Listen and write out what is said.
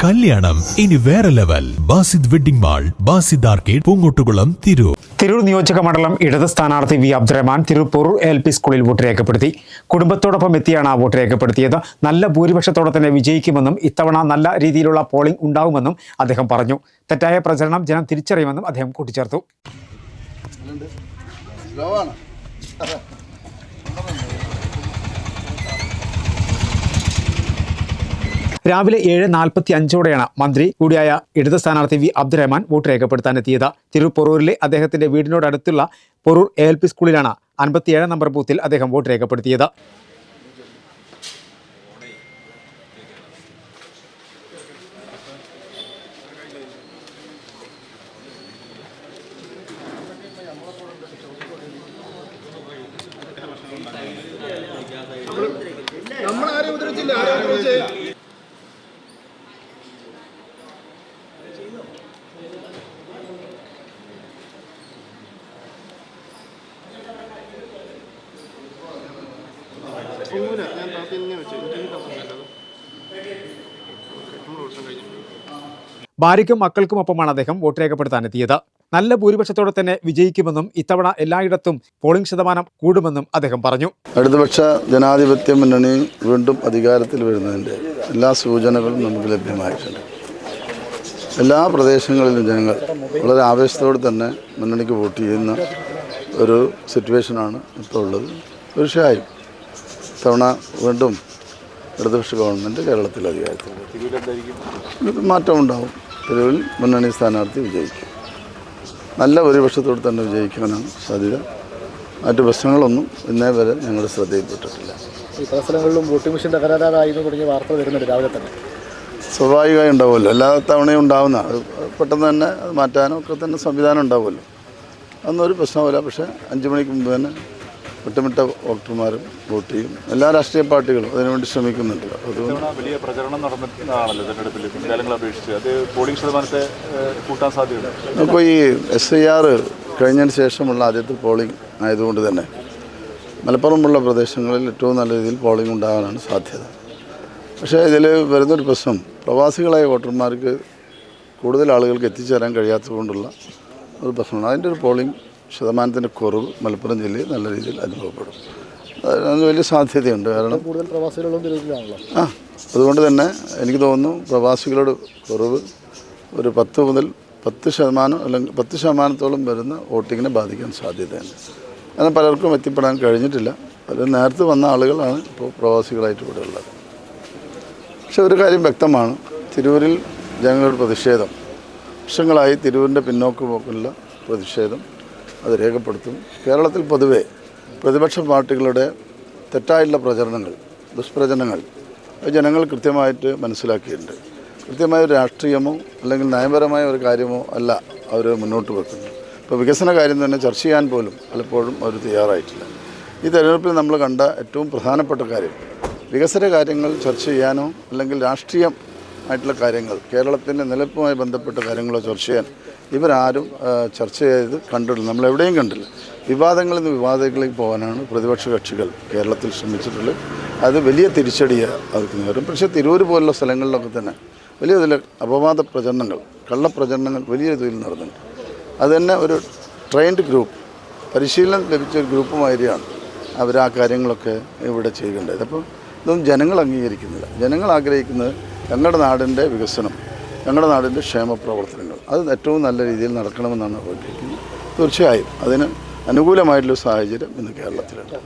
കല്യാണം ഇനി വേറെ level. Basid wedding mall, Basid arcade, Poongottukulam, Tirur. Tirur നിയോജക മണ്ഡലം ഇടത് സ്ഥാനാർത്ഥി വി അബ്ദുറഹ്മാൻ തിരൂർ പൊറൂർ LP സ്കൂളിൽ വോട്ട് രേഖപ്പെടുത്തി. കുടുംബത്തോടൊപ്പം എത്തിയാണ് വോട്ട് രേഖപ്പെടുത്തിയത്. നല്ല ഭൂരിപക്ഷത്തോടെ തന്നെ വിജയിക്കുമെന്നും ഇത്തവണ നല്ല രീതിയിലുള്ള പോളിംഗ് ഉണ്ടാവുമെന്നും അദ്ദേഹം പറഞ്ഞു. തെറ്റായ പ്രചരണം ജനം തിരിച്ചറിയുമെന്നും അദ്ദേഹം കൂട്ടിച്ചേർത്തു. രാവിലെ 7:45 മന്ത്രി കൂടിയായ ഇടത് സ്ഥാനാർത്ഥി വി അബ്ദുറഹ്മാൻ വോട്ട് രേഖപ്പെടുത്താനെത്തിയത്. തിരൂർ പൊറൂരിലെ അദ്ദേഹത്തിന്റെ വീടിനോടടുത്തുള്ള പൊറൂർ LP സ്കൂളിലാണ് 57 നമ്പർ ബൂത്തിൽ അദ്ദേഹം വോട്ട് രേഖപ്പെടുത്തിയത്. ഭാര്യയ്ക്കും മക്കൾക്കുമൊപ്പമാണ് അദ്ദേഹം വോട്ട് രേഖപ്പെടുത്താനെത്തിയത്. നല്ല ഭൂരിപക്ഷത്തോടെ തന്നെ വിജയിക്കുമെന്നും ഇത്തവണ എല്ലായിടത്തും പോളിംഗ് ശതമാനം കൂടുമെന്നും അദ്ദേഹം പറഞ്ഞു. ഇടതുപക്ഷ ജനാധിപത്യ മുന്നണി വീണ്ടും അധികാരത്തിൽ വരുന്നതിൻ്റെ എല്ലാ സൂചനകളും നമുക്ക് ലഭ്യമായിട്ടുണ്ട്. എല്ലാ പ്രദേശങ്ങളിലും ജനങ്ങൾ വളരെ ആവേശത്തോടെ തന്നെ മുന്നണിക്ക് വോട്ട് ചെയ്യുന്ന ഒരു സിറ്റുവേഷനാണ് ഇപ്പോൾ ഉള്ളത്. തീർച്ചയായും ഇത്തവണ വീണ്ടും ഇടതുപക്ഷ ഗവൺമെൻറ് കേരളത്തിൽ അധികാരത്തിൽ മാറ്റമുണ്ടാവും. തിരുവിൽ മുന്നണി സ്ഥാനാർത്ഥി വിജയിക്കും. നല്ല ഭൂരിപക്ഷത്തോടെ തന്നെ വിജയിക്കാനാണ് സാധ്യത. മറ്റു പ്രശ്നങ്ങളൊന്നും ഇന്നേ വരെ ഞങ്ങളുടെ ശ്രദ്ധയിൽപ്പെട്ടിട്ടില്ല. ഈ പല സ്ഥലങ്ങളിലും വോട്ടിംഗ് മെഷീൻ തകരാറായിരുന്നു തുടങ്ങിയ വാർത്ത വരുന്നുണ്ട് രാവിലെ തന്നെ. സ്വാഭാവികമായി ഉണ്ടാവുമല്ലോ, എല്ലാ തവണയും ഉണ്ടാവുന്ന പെട്ടെന്ന് തന്നെ അത് മാറ്റാനും ഒക്കെ തന്നെ സംവിധാനം ഉണ്ടാവുമല്ലോ. അതൊന്നും ഒരു പ്രശ്നമില്ല. പക്ഷേ 5 മണിക്ക് മുമ്പ് തന്നെ ഒട്ടുമിക്ക വോട്ടർമാരും വോട്ട് ചെയ്യും. എല്ലാ രാഷ്ട്രീയ പാർട്ടികളും അതിനുവേണ്ടി ശ്രമിക്കുന്നുണ്ട്. അതുകൊണ്ട് വലിയ പ്രചരണം നടന്നിട്ടാണല്ലോ തെരഞ്ഞെടുപ്പിൽ മുൻകാലങ്ങളെ അപേക്ഷിച്ച്. അത് പോളിംഗ് ശതമാനത്തെ കൂട്ടാൻ സാധ്യതയുണ്ട്. ഇപ്പോൾ ഈ SIR കഴിഞ്ഞതിന് ശേഷമുള്ള ആദ്യത്തെ പോളിംഗ് ആയതുകൊണ്ട് തന്നെ മലപ്പുറമുള്ള പ്രദേശങ്ങളിൽ ഏറ്റവും നല്ല രീതിയിൽ പോളിംഗ് ഉണ്ടാകാനാണ് സാധ്യത. പക്ഷേ ഇതിൽ വരുന്നൊരു പ്രശ്നം പ്രവാസികളായ വോട്ടർമാർക്ക് കൂടുതൽ ആളുകൾക്ക് എത്തിച്ചേരാൻ കഴിയാത്തതുകൊണ്ടുള്ള ഒരു പ്രശ്നമാണ്. അതിൻ്റെ ഒരു പോളിംഗ് ശതമാനത്തിൻ്റെ കുറവ് മലപ്പുറം ജില്ലയിൽ നല്ല രീതിയിൽ അനുഭവപ്പെടും. അതിന് വലിയ സാധ്യതയുണ്ട്. കാരണം കൂടുതൽ പ്രവാസികളും തിരൂരിലാണല്ലോ. അതുകൊണ്ട് തന്നെ എനിക്ക് തോന്നുന്നു പ്രവാസികളുടെ കുറവ് ഒരു 10 മുതൽ 10% അല്ലെങ്കിൽ 10% വരുന്ന വോട്ടിങ്ങിനെ ബാധിക്കാൻ സാധ്യതയുണ്ട്. കാരണം പലർക്കും എത്തിപ്പെടാൻ കഴിഞ്ഞിട്ടില്ല. അത് നേരത്തെ വന്ന ആളുകളാണ് ഇപ്പോൾ പ്രവാസികളായിട്ട് ഇവിടെ ഉള്ളത്. പക്ഷെ ഒരു കാര്യം വ്യക്തമാണ്, തിരൂരിൽ ജനങ്ങളുടെ പ്രതിഷേധം വർഷങ്ങളായി തിരൂരിൻ്റെ പിന്നോക്ക് പോക്കുള്ള പ്രതിഷേധം അത് രേഖപ്പെടുത്തും. കേരളത്തിൽ പൊതുവെ പ്രതിപക്ഷ പാർട്ടികളുടെ തെറ്റായിട്ടുള്ള പ്രചരണങ്ങൾ, ദുഷ്പ്രചരണങ്ങൾ ജനങ്ങൾ കൃത്യമായിട്ട് മനസ്സിലാക്കിയിട്ടുണ്ട്. കൃത്യമായ ഒരു രാഷ്ട്രീയമോ അല്ലെങ്കിൽ നയപരമായ ഒരു കാര്യമോ അല്ല അവർ മുന്നോട്ട് വെക്കുന്നത്. ഇപ്പോൾ വികസന കാര്യം തന്നെ ചർച്ച ചെയ്യാൻ പോലും പലപ്പോഴും അവർ തയ്യാറായിട്ടില്ല. ഈ തെരഞ്ഞെടുപ്പിൽ നമ്മൾ കണ്ട ഏറ്റവും പ്രധാനപ്പെട്ട കാര്യം വികസന കാര്യങ്ങൾ ചർച്ച ചെയ്യാനോ അല്ലെങ്കിൽ രാഷ്ട്രീയം ആയിട്ടുള്ള കാര്യങ്ങൾ, കേരളത്തിൻ്റെ നിലനിൽപ്പുമായി ബന്ധപ്പെട്ട കാര്യങ്ങളോ ചർച്ച ചെയ്യാൻ ഇവരാരും ചർച്ച ചെയ്ത് കണ്ടിട്ടില്ല. നമ്മളെവിടെയും കണ്ടില്ല. വിവാദങ്ങളിൽ നിന്ന് വിവാദങ്ങളിലേക്ക് പോകാനാണ് പ്രതിപക്ഷ കക്ഷികൾ കേരളത്തിൽ ശ്രമിച്ചിട്ടുള്ളത്. അത് വലിയ തിരിച്ചടിയാണ് അവർക്ക് നേരും. പക്ഷേ തിരൂർ പോലുള്ള സ്ഥലങ്ങളിലൊക്കെ തന്നെ വലിയ ഇതിൽ അപവാദ പ്രചരണങ്ങൾ, കള്ളപ്രചരണങ്ങൾ വലിയ രീതിയിൽ നടന്നിട്ടുണ്ട്. അത് തന്നെ ഒരു ട്രെയിൻഡ് ഗ്രൂപ്പ്, പരിശീലനം ലഭിച്ച ഒരു ഗ്രൂപ്പ് മാതിരിയാണ് അവർ ആ കാര്യങ്ങളൊക്കെ ഇവിടെ ചെയ്യേണ്ടത്. അപ്പോൾ ഇതൊന്നും ജനങ്ങൾ അംഗീകരിക്കുന്നില്ല. ജനങ്ങൾ ആഗ്രഹിക്കുന്നത് ഞങ്ങളുടെ നാടിൻ്റെ വികസനം, ഞങ്ങളുടെ നാടിൻ്റെ ക്ഷേമ പ്രവർത്തനങ്ങൾ അത് ഏറ്റവും നല്ല രീതിയിൽ നടക്കണമെന്നാണ് ആഗ്രഹിക്കുന്നത്. തീർച്ചയായും അതിന് അനുകൂലമായിട്ടുള്ള സാഹചര്യം ഇന്ന് കേരളത്തിലുണ്ട്.